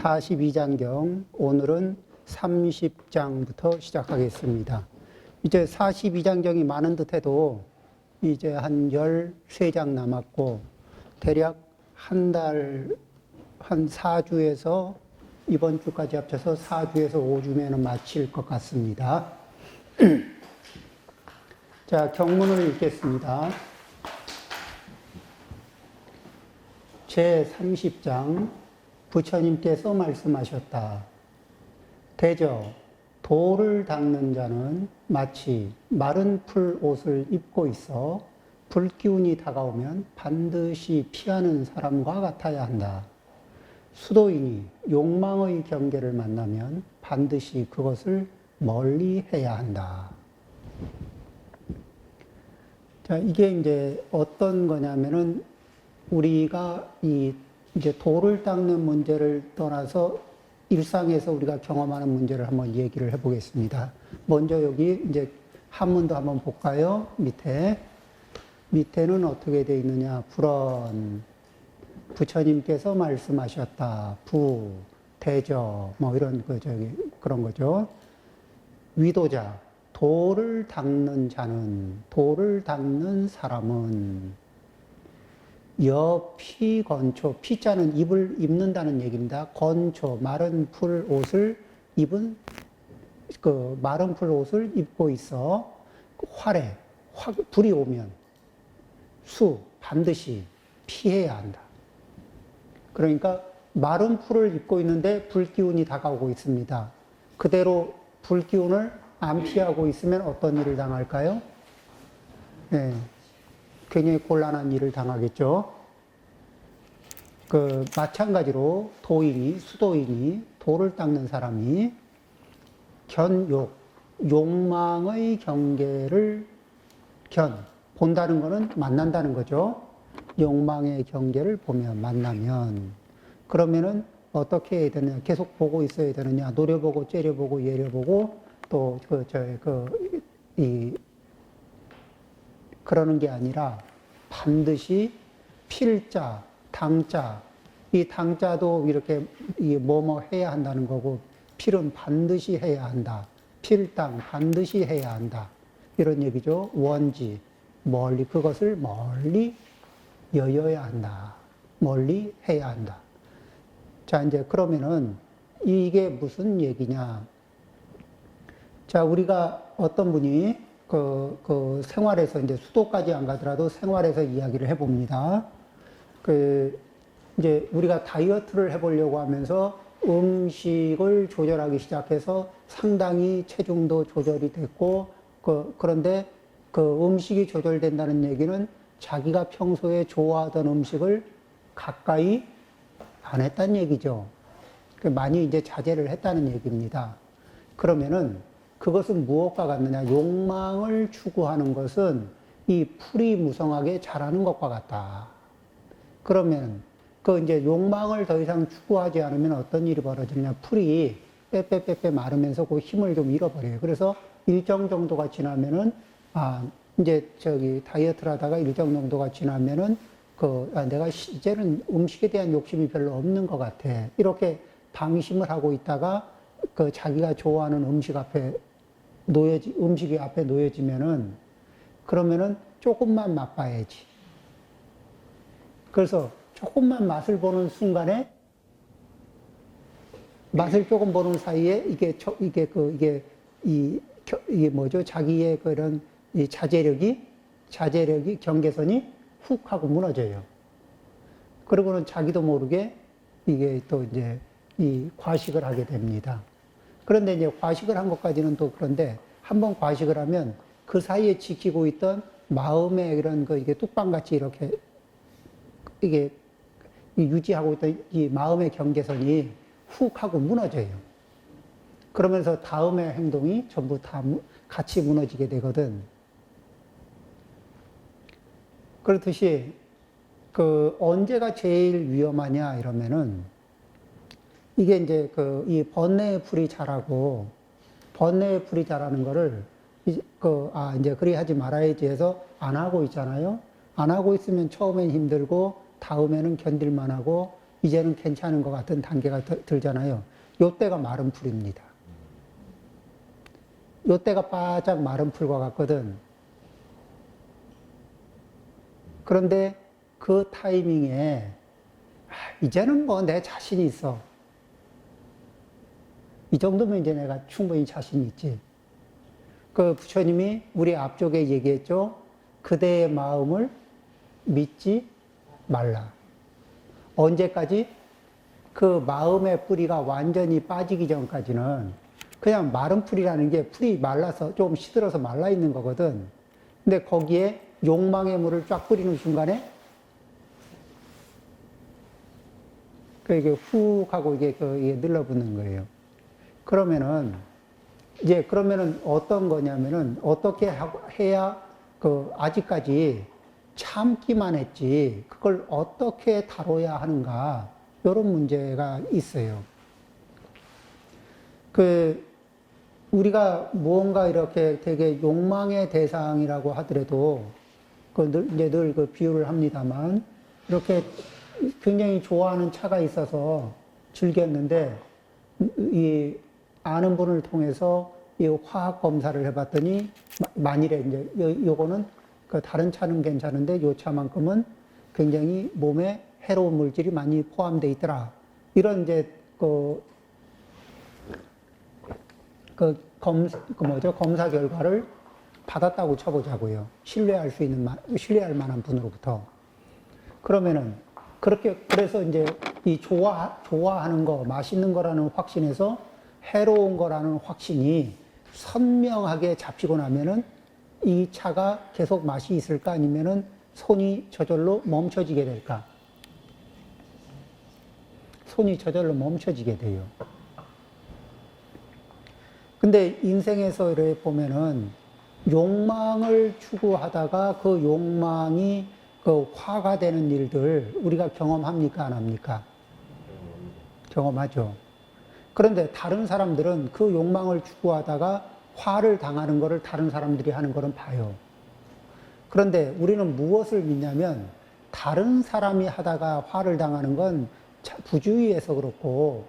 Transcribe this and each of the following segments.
42장경 오늘은 30장부터 시작하겠습니다. 이제 42장경이 많은 듯해도 이제 한 13장 남았고 대략 한 달, 한 4주에서 이번 주까지 합쳐서 4주에서 5주면은 마칠 것 같습니다. 자, 경문을 읽겠습니다. 제30장 부처님께서 말씀하셨다. 대저, 돌을 닦는 자는 마치 마른 풀 옷을 입고 있어 불기운이 다가오면 반드시 피하는 사람과 같아야 한다. 수도인이 욕망의 경계를 만나면 반드시 그것을 멀리 해야 한다. 자, 이게 이제 어떤 거냐면은 우리가 이제 돌을 닦는 문제를 떠나서 일상에서 우리가 경험하는 문제를 한번 얘기를 해보겠습니다. 먼저 여기 이제 한문도 한번 볼까요? 밑에는 어떻게 되어 있느냐? 불언, 부처님께서 말씀하셨다. 대저, 뭐 이런 그런 거죠. 위도자, 돌을 닦는 자는, 돌을 닦는 사람은 피건초, 피자는 입는다는 얘기입니다. 건초, 마른 풀 옷을 입은, 마른 풀 옷을 입고 있어. 불이 오면, 반드시 피해야 한다. 그러니까, 마른 풀을 입고 있는데 불기운이 다가오고 있습니다. 그대로 불기운을 안 피하고 있으면 어떤 일을 당할까요? 네. 굉장히 곤란한 일을 당하겠죠. 마찬가지로 수도인이, 돌을 닦는 사람이 욕망의 경계를 본다는 것은 만난다는 거죠. 욕망의 경계를 만나면. 그러면은 어떻게 해야 되느냐. 계속 보고 있어야 되느냐. 노려보고, 째려보고, 예려보고, 또, 그러는 게 아니라 반드시 필자, 당자, 이 당자도 이렇게 뭐뭐 해야 한다는 거고 필은 반드시 해야 한다. 필당 반드시 해야 한다. 이런 얘기죠. 원지, 그것을 멀리 여여야 한다. 멀리 해야 한다. 자, 이제 그러면은 이게 무슨 얘기냐. 자, 우리가 어떤 분이 생활에서, 이제 수도까지 안 가더라도 생활에서 이야기를 해봅니다. 이제 우리가 다이어트를 해보려고 하면서 음식을 조절하기 시작해서 상당히 체중도 조절이 됐고, 그런데 음식이 조절된다는 얘기는 자기가 평소에 좋아하던 음식을 가까이 안 했다는 얘기죠. 많이 이제 자제를 했다는 얘기입니다. 그러면은 그것은 무엇과 같느냐? 욕망을 추구하는 것은 이 풀이 무성하게 자라는 것과 같다. 그러면 이제 욕망을 더 이상 추구하지 않으면 어떤 일이 벌어지냐? 풀이 빼빼빼빼 마르면서 그 힘을 좀 잃어버려요. 그래서 일정 정도가 지나면은 이제 다이어트를 하다가 일정 정도가 지나면은 내가 이제는 음식에 대한 욕심이 별로 없는 것 같아. 이렇게 방심을 하고 있다가 자기가 좋아하는 음식이 앞에 놓여지면은, 그러면은 조금만 맛봐야지. 그래서 조금만 맛을 보는 순간에, 맛을 조금 보는 사이에 이게 뭐죠? 자기의 그런 이 자제력이, 경계선이 훅 하고 무너져요. 그러고는 자기도 모르게 이게 또 이제 과식을 하게 됩니다. 그런데 이제 과식을 한 것까지는 또 그런데 한번 과식을 하면 그 사이에 지키고 있던 마음의 이런 이게 뚝방같이 이게 유지하고 있던 이 마음의 경계선이 훅 하고 무너져요. 그러면서 다음의 행동이 전부 다 같이 무너지게 되거든. 그렇듯이 언제가 제일 위험하냐 이러면은 이게 이제 이 번뇌의 풀이 자라고, 번뇌의 풀이 자라는 거를 이제 그리 하지 말아야지 해서 안 하고 있잖아요. 안 하고 있으면 처음엔 힘들고 다음에는 견딜만 하고 이제는 괜찮은 것 같은 단계가 들잖아요. 요때가 마른 풀입니다. 요때가 바짝 마른 풀과 같거든. 그런데 그 타이밍에 이제는 뭐 내 자신이 있어. 이 정도면 이제 내가 충분히 자신이 있지. 그 부처님이 우리 앞쪽에 얘기했죠. 그대의 마음을 믿지 말라. 언제까지? 그 마음의 뿌리가 완전히 빠지기 전까지는 그냥 마른 풀이라는 게 풀이 말라서 좀 시들어서 말라 있는 거거든. 근데 거기에 욕망의 물을 쫙 뿌리는 순간에 이게 훅 하고 이게 늘러붙는 거예요. 그러면은 어떤 거냐면은 어떻게 해야 아직까지 참기만 했지 그걸 어떻게 다뤄야 하는가 이런 문제가 있어요. 우리가 무언가 이렇게 되게 욕망의 대상이라고 하더라도 늘 비유를 합니다만 이렇게 굉장히 좋아하는 차가 있어서 즐겼는데 이 아는 분을 통해서 이 화학 검사를 해봤더니 만일에 이제 요거는 다른 차는 괜찮은데 요 차만큼은 굉장히 몸에 해로운 물질이 많이 포함되어 있더라. 이런 이제 검사 결과를 받았다고 쳐보자고요. 신뢰할 만한 분으로부터. 그러면은 그래서 이제 이 좋아하는 거, 맛있는 거라는 확신에서 해로운 거라는 확신이 선명하게 잡히고 나면은 이 차가 계속 맛이 있을까 아니면은 손이 저절로 멈춰지게 될까? 손이 저절로 멈춰지게 돼요. 근데 인생에서 이렇게 보면은 욕망을 추구하다가 그 욕망이 화가 되는 일들 우리가 경험합니까? 안 합니까? 경험하죠. 그런데 다른 사람들은 그 욕망을 추구하다가 화를 당하는 것을 다른 사람들이 하는 것은 봐요. 그런데 우리는 무엇을 믿냐면 다른 사람이 하다가 화를 당하는 건 부주의해서 그렇고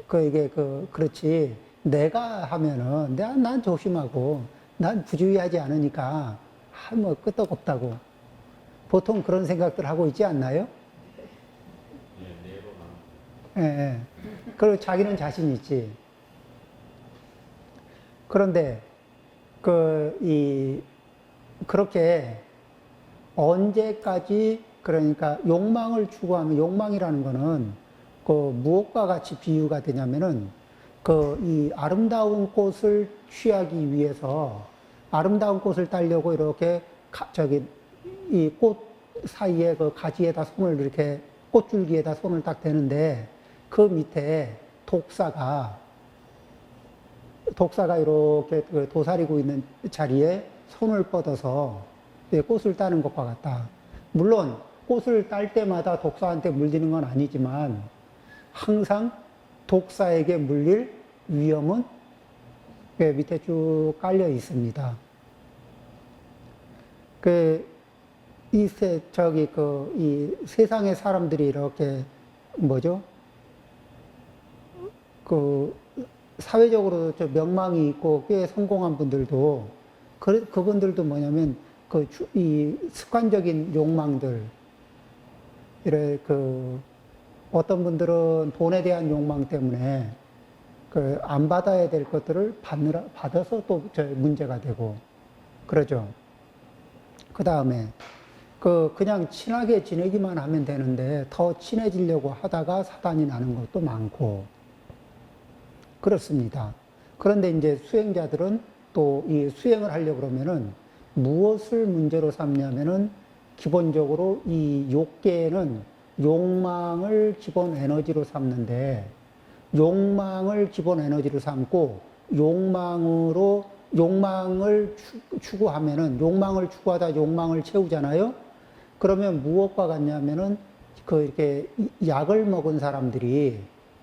그렇지 내가 하면은 난 조심하고 난 부주의하지 않으니까 뭐 끄떡없다고 보통 그런 생각들 하고 있지 않나요? 예, 예. 그리고 자기는 자신 있지. 그런데 그렇게 언제까지 그러니까 욕망을 추구하면 욕망이라는 거는 무엇과 같이 비유가 되냐면은 이 아름다운 꽃을 취하기 위해서 아름다운 꽃을 따려고 이렇게 이 꽃 사이에 가지에다 손을 이렇게 꽃줄기에다 손을 딱 대는데 그 밑에 독사가 이렇게 도사리고 있는 자리에 손을 뻗어서 꽃을 따는 것과 같다. 물론 꽃을 딸 때마다 독사한테 물리는 건 아니지만 항상 독사에게 물릴 위험은 밑에 쭉 깔려 있습니다. 이 세상의 사람들이 이렇게 사회적으로 명망이 있고 꽤 성공한 분들도 그분들도 뭐냐면 이 습관적인 욕망들 어떤 분들은 돈에 대한 욕망 때문에 안 받아야 될 것들을 받아서 또 문제가 되고 그러죠. 그 다음에 그냥 친하게 지내기만 하면 되는데 더 친해지려고 하다가 사단이 나는 것도 많고 그렇습니다. 그런데 이제 수행자들은 또 이 수행을 하려고 그러면은 무엇을 문제로 삼냐면은 기본적으로 이 욕계에는 욕망을 기본 에너지로 삼는데 욕망을 기본 에너지로 삼고 욕망을 추구하면은 욕망을 추구하다 욕망을 채우잖아요. 그러면 무엇과 같냐면은 이렇게 약을 먹은 사람들이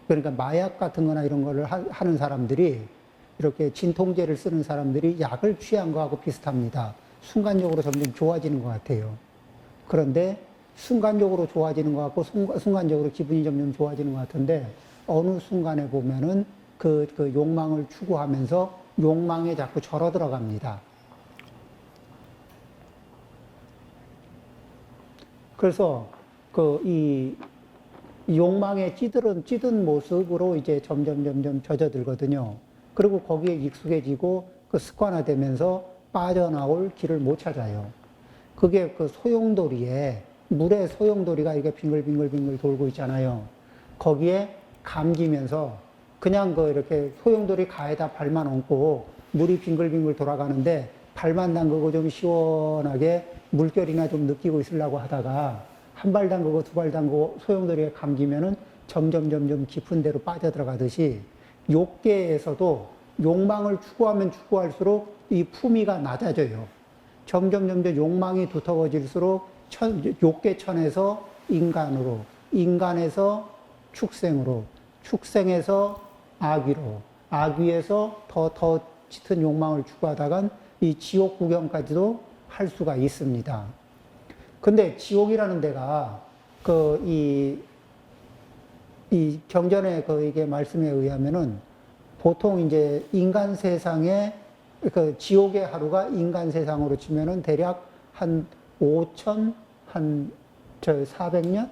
그러니까 마약 같은 거나 이런 거를 하는 사람들이 이렇게 진통제를 쓰는 사람들이 약을 취한 거하고 비슷합니다. 순간적으로 점점 좋아지는 것 같아요. 그런데 순간적으로 좋아지는 것 같고, 순간적으로 기분이 점점 좋아지는 것 같은데, 어느 순간에 보면은 그 욕망을 추구하면서 욕망에 자꾸 절어 들어갑니다. 그래서 이 욕망에 찌든 모습으로 이제 점점 젖어들거든요. 그리고 거기에 익숙해지고 그 습관화되면서 빠져나올 길을 못 찾아요. 그게 그 소용돌이에, 물에 소용돌이가 이게 빙글빙글 돌고 있잖아요. 거기에 감기면서 그냥 이렇게 소용돌이 가에다 발만 얹고 물이 빙글빙글 돌아가는데 발만 담그고 좀 시원하게 물결이나 좀 느끼고 있으려고 하다가 한 발 담그고 두 발 담그고 소용돌이에 감기면은 점점 깊은 데로 빠져들어가듯이 욕계에서도 욕망을 추구하면 추구할수록 이 품위가 낮아져요. 점점 욕망이 두터워질수록 욕계천에서 인간으로, 인간에서 축생으로, 축생에서 악위로, 악위에서 더 짙은 욕망을 추구하다간 이 지옥 구경까지도 할 수가 있습니다. 근데 지옥이라는 데가 이 경전의 이게 말씀에 의하면은 보통 이제 인간 세상에 지옥의 하루가 인간 세상으로 치면은 대략 한 5천, 400년?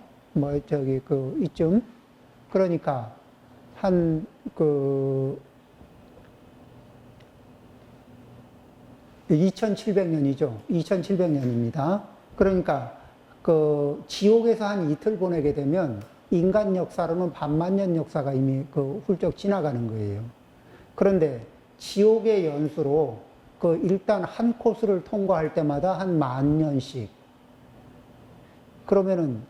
이쯤? 그러니까, 2700년이죠. 2700년입니다. 그러니까, 지옥에서 한 이틀 보내게 되면 인간 역사로는 반만 년 역사가 이미 훌쩍 지나가는 거예요. 그런데 지옥의 연수로 일단 한 코스를 통과할 때마다 한 10,000년씩. 그러면은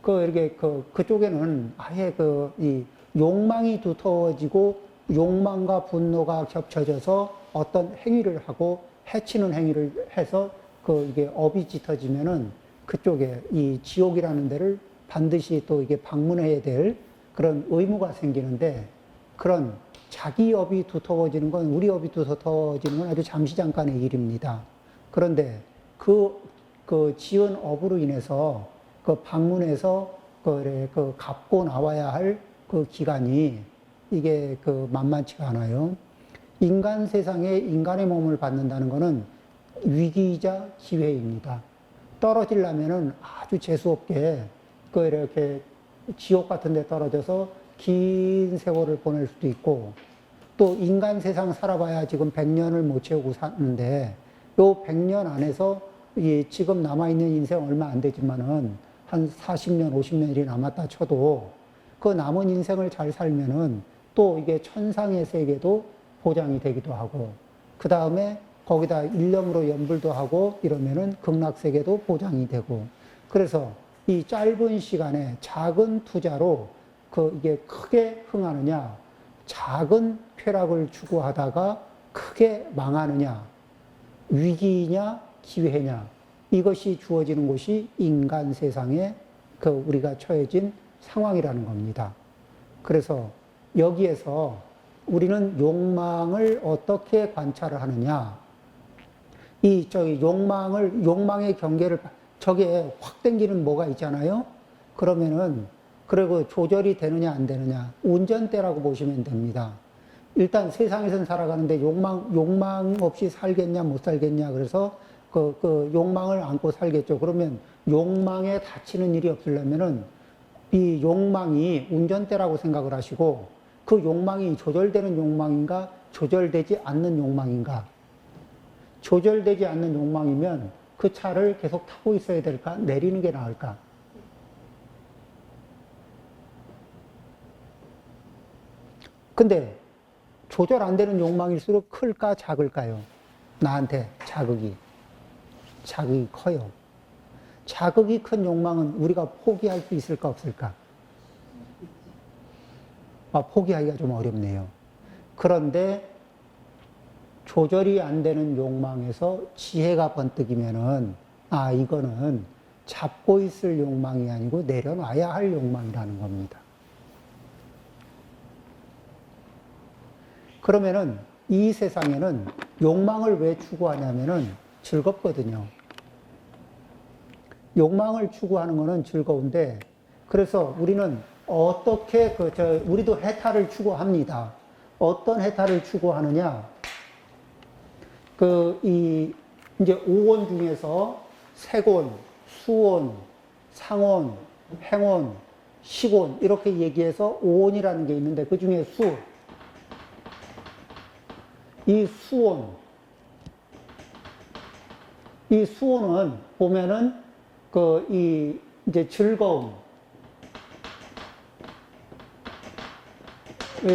이렇게 그쪽에는 아예 이 욕망이 두터워지고 욕망과 분노가 겹쳐져서 어떤 행위를 하고 해치는 행위를 해서 이게 업이 짙어지면은 그쪽에 이 지옥이라는 데를 반드시 또 이게 방문해야 될 그런 의무가 생기는데, 그런 자기 업이 두터워지는 건, 우리 업이 두터워지는 건 아주 잠시 잠깐의 일입니다. 그런데 지은 업으로 인해서 방문해서 갚고 나와야 할 기간이 이게 만만치가 않아요. 인간 세상에 인간의 몸을 받는다는 것은 위기이자 기회입니다. 떨어지려면은 아주 재수없게 이렇게 지옥 같은 데 떨어져서 긴 세월을 보낼 수도 있고, 또 인간 세상 살아봐야 지금 100년을 못 채우고 사는데, 요 100년 안에서 지금 남아있는 인생 얼마 안 되지만은 한 40년, 50년이 남았다 쳐도 그 남은 인생을 잘 살면은 또 이게 천상의 세계도 보장이 되기도 하고, 그 다음에 거기다 일념으로 연불도 하고 이러면은 극락세계도 보장이 되고, 그래서 이 짧은 시간에 작은 투자로 이게 크게 흥하느냐, 작은 쾌락을 추구하다가 크게 망하느냐, 위기냐, 기회냐, 이것이 주어지는 곳이 인간 세상에 우리가 처해진 상황이라는 겁니다. 그래서 여기에서 우리는 욕망을 어떻게 관찰을 하느냐, 욕망의 경계를, 저게 확 땡기는 뭐가 있잖아요? 그러면은, 그리고 조절이 되느냐, 안 되느냐, 운전대라고 보시면 됩니다. 일단 세상에선 살아가는데 욕망 없이 살겠냐, 못 살겠냐, 그래서 욕망을 안고 살겠죠. 그러면 욕망에 다치는 일이 없으려면은 이 욕망이 운전대라고 생각을 하시고, 그 욕망이 조절되는 욕망인가, 조절되지 않는 욕망인가. 조절되지 않는 욕망이면 그 차를 계속 타고 있어야 될까, 내리는 게 나을까? 근데 조절 안 되는 욕망일수록 클까, 작을까요? 나한테 자극이 커요. 자극이 큰 욕망은 우리가 포기할 수 있을까, 없을까? 포기하기가 좀 어렵네요. 그런데 조절이 안 되는 욕망에서 지혜가 번뜩이면은, 이거는 잡고 있을 욕망이 아니고 내려놔야 할 욕망이라는 겁니다. 그러면은 이 세상에는 욕망을 왜 추구하냐면은 즐겁거든요. 욕망을 추구하는 것은 즐거운데, 그래서 우리는 어떻게 우리도 해탈을 추구합니다. 어떤 해탈을 추구하느냐? 이제 오온 중에서 색온, 수온, 상온, 행온, 식온 이렇게 얘기해서 오온이라는 게 있는데 그 중에 이 수온, 이 수온은 보면은 이제 즐거움,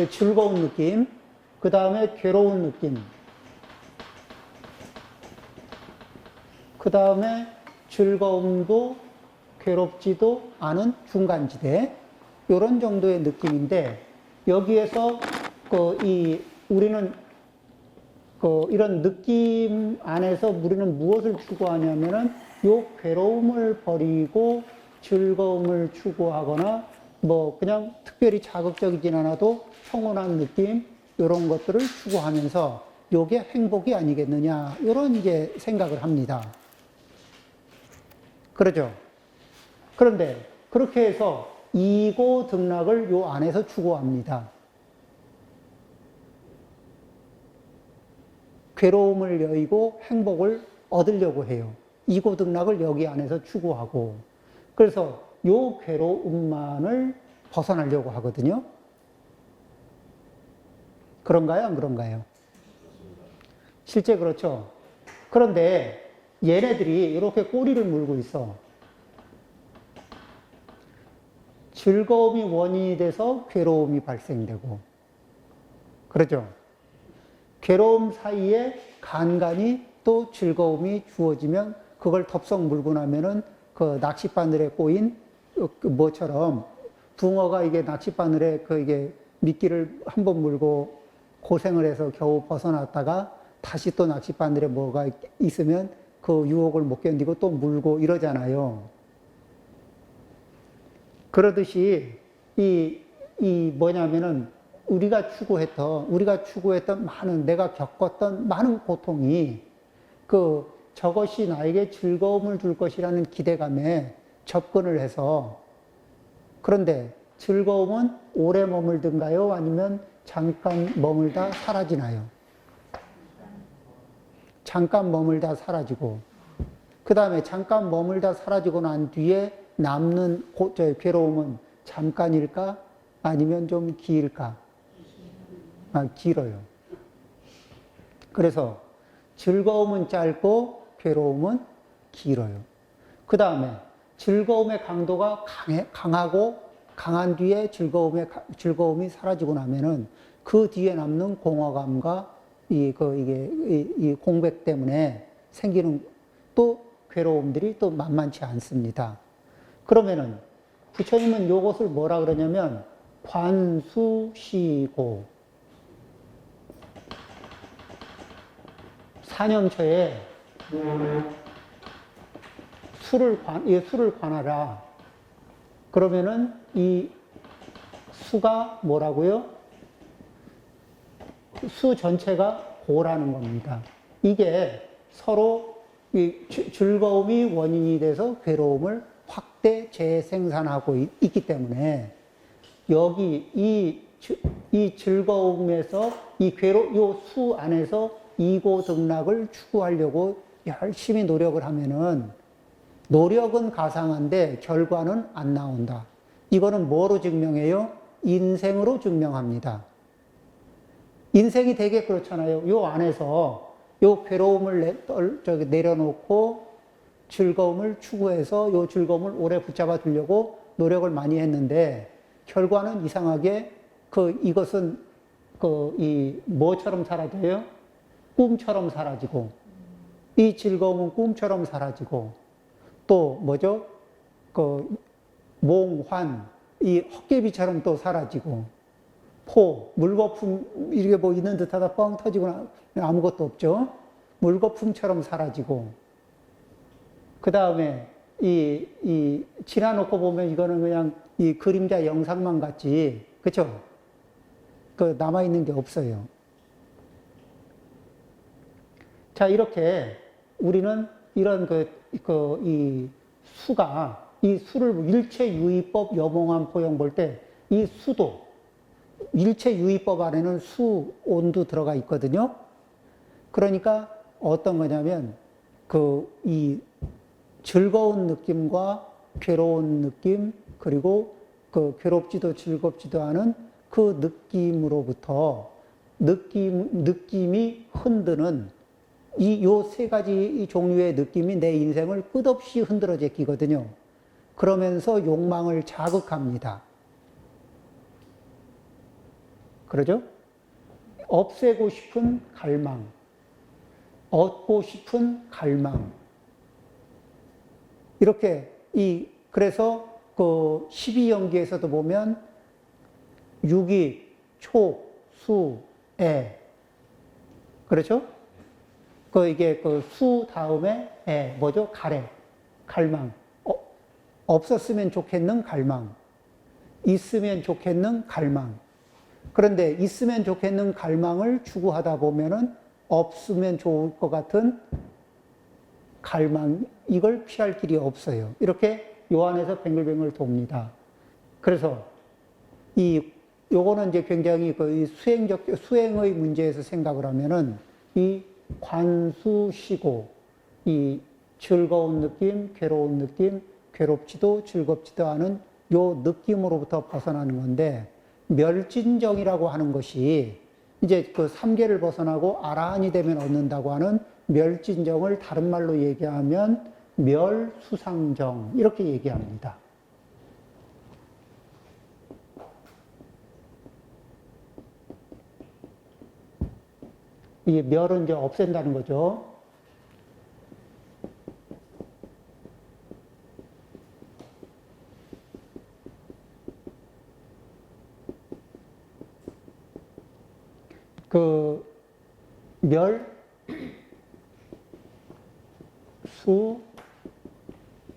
즐거운 느낌, 그 다음에 괴로운 느낌, 그 다음에 즐거움도 괴롭지도 않은 중간지대, 이런 정도의 느낌인데, 여기에서 우리는 이런 느낌 안에서 우리는 무엇을 추구하냐면은 요 괴로움을 버리고 즐거움을 추구하거나 뭐 그냥 특별히 자극적이진 않아도 평온한 느낌, 이런 것들을 추구하면서 요게 행복이 아니겠느냐, 이런 이제 생각을 합니다. 그러죠? 그런데 그렇게 해서 이고 등락을 요 안에서 추구합니다. 괴로움을 여의고 행복을 얻으려고 해요. 이고 등락을 여기 안에서 추구하고, 그래서 요 괴로움만을 벗어나려고 하거든요. 그런가요? 안 그런가요? 실제 그렇죠. 그런데 얘네들이 이렇게 꼬리를 물고 있어. 즐거움이 원인이 돼서 괴로움이 발생되고, 그렇죠. 괴로움 사이에 간간이 또 즐거움이 주어지면 그걸 덥석 물고 나면은 그 낚싯바늘에 꼬인 뭐처럼 붕어가 이게 낚싯바늘에 이게 미끼를 한번 물고 고생을 해서 겨우 벗어났다가 다시 또 낚싯바늘에 뭐가 있으면 그 유혹을 못 견디고 또 물고 이러잖아요. 그러듯이 뭐냐면은 우리가 추구했던 많은, 내가 겪었던 많은 고통이 저것이 나에게 즐거움을 줄 것이라는 기대감에 접근을 해서, 그런데 즐거움은 오래 머물든가요? 아니면 잠깐 머물다 사라지나요? 잠깐 머물다 사라지고, 그 다음에 잠깐 머물다 사라지고 난 뒤에 남는 괴로움은 잠깐일까? 아니면 좀 길까? 길어요. 그래서 즐거움은 짧고 괴로움은 길어요. 그 다음에 즐거움의 강도가 강하고 강한 뒤에 즐거움이 사라지고 나면은 그 뒤에 남는 공허감과 이 공백 때문에 생기는 또 괴로움들이 또 만만치 않습니다. 그러면은 부처님은 요것을 뭐라 그러냐면 관수시고, 사념처에 수를 관하라. 그러면은 이 수가 뭐라고요? 수 전체가 고라는 겁니다. 이게 서로 즐거움이 원인이 돼서 괴로움을 확대 재생산하고 있기 때문에 여기 이 즐거움에서 요 수 안에서 이고 등락을 추구하려고 열심히 노력을 하면은 노력은 가상한데 결과는 안 나온다. 이거는 뭐로 증명해요? 인생으로 증명합니다. 인생이 되게 그렇잖아요. 요 안에서 요 괴로움을 내려놓고 즐거움을 추구해서 요 즐거움을 오래 붙잡아 두려고 노력을 많이 했는데 결과는 이상하게 이것은 뭐처럼 사라져요? 꿈처럼 사라지고, 이 즐거움은 꿈처럼 사라지고, 또 뭐죠? 몽환, 이 헛개비처럼 또 사라지고, 물거품, 이게 뭐 있는 듯 하다 뻥 터지고 아무것도 없죠? 물거품처럼 사라지고, 그 다음에 지나놓고 보면 이거는 그냥 이 그림자 영상만 같지, 그쵸? 남아있는 게 없어요. 자, 이렇게 우리는 이런 이 수가, 이 수를 일체유의법 여몽한 포용 볼 때 이 수도 일체유의법 안에는 수, 온도 들어가 있거든요. 그러니까 어떤 거냐면 이 즐거운 느낌과 괴로운 느낌, 그리고 그 괴롭지도 즐겁지도 않은 그 느낌으로부터 느낌이 흔드는 요 세 가지 종류의 느낌이 내 인생을 끝없이 흔들어 제끼거든요. 그러면서 욕망을 자극합니다. 그러죠? 없애고 싶은 갈망, 얻고 싶은 갈망. 이렇게 그래서 그 12연기에서도 보면 유기, 촉, 수, 애. 그렇죠? 이게 수 다음에 애, 뭐죠? 가래, 갈망. 없었으면 좋겠는 갈망. 있으면 좋겠는 갈망. 그런데 있으면 좋겠는 갈망을 추구하다 보면은 없으면 좋을 것 같은 갈망, 이걸 피할 길이 없어요. 이렇게 요 안에서 뱅글뱅글 돕니다. 그래서 요거는 이제 굉장히 수행의 문제에서 생각을 하면은 이 관수시고, 이 즐거운 느낌, 괴로운 느낌, 괴롭지도 즐겁지도 않은 요 느낌으로부터 벗어나는 건데, 멸진정이라고 하는 것이 이제 그 삼계를 벗어나고 아라한이 되면 얻는다고 하는 멸진정을 다른 말로 얘기하면 멸수상정, 이렇게 얘기합니다. 이 멸은 이제 없앤다는 거죠. 멸, 수,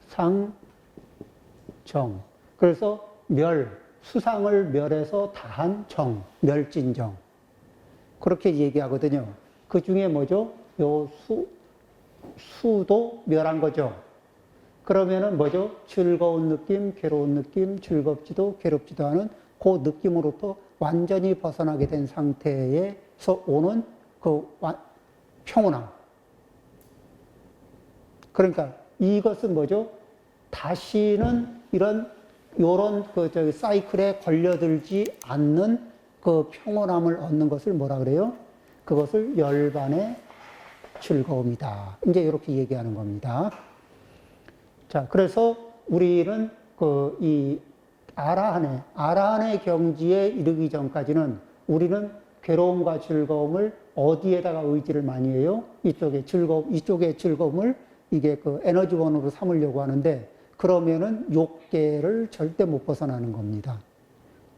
상, 정. 그래서 수상을 멸해서 다한 정, 멸진정. 그렇게 얘기하거든요. 그 중에 뭐죠? 요 수도 멸한 거죠. 그러면은 뭐죠? 즐거운 느낌, 괴로운 느낌, 즐겁지도 괴롭지도 않은 그 느낌으로부터 완전히 벗어나게 된 상태에서 오는 평온함. 그러니까 이것은 뭐죠? 다시는 요런 사이클에 걸려들지 않는 그 평온함을 얻는 것을 뭐라 그래요? 그것을 열반의 즐거움이다. 이제 이렇게 얘기하는 겁니다. 자, 그래서 우리는 이 아라한의 경지에 이르기 전까지는 우리는 괴로움과 즐거움을 어디에다가 의지를 많이 해요? 이쪽의 즐거움을 이게 에너지원으로 삼으려고 하는데, 그러면은 욕계를 절대 못 벗어나는 겁니다.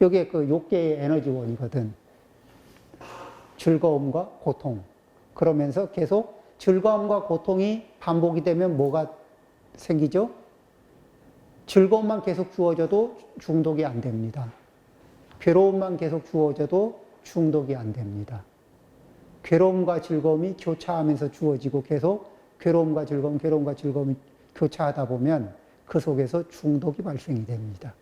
이게 욕계의 에너지원이거든. 즐거움과 고통. 그러면서 계속 즐거움과 고통이 반복이 되면 뭐가 생기죠? 즐거움만 계속 주어져도 중독이 안 됩니다. 괴로움만 계속 주어져도 중독이 안 됩니다. 괴로움과 즐거움이 교차하면서 주어지고 계속 괴로움과 즐거움이 교차하다 보면 그 속에서 중독이 발생이 됩니다.